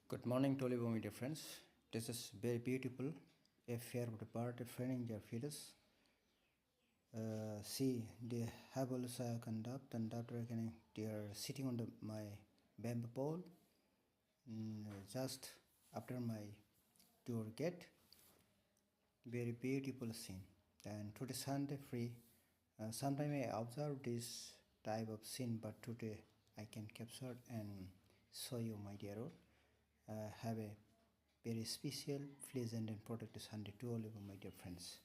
Good morning to all of my dear friends. This is very beautiful. A Pair of Bird Preening their fetus. See, they have also conduct and after they are sitting on my bamboo pole just after my door gate. Very beautiful scene. And today Sunday free. Sometime I observe this type of scene, but today I can capture and show you, my dear all. Have a very special, pleasant and productive Sunday to all of you, my dear friends.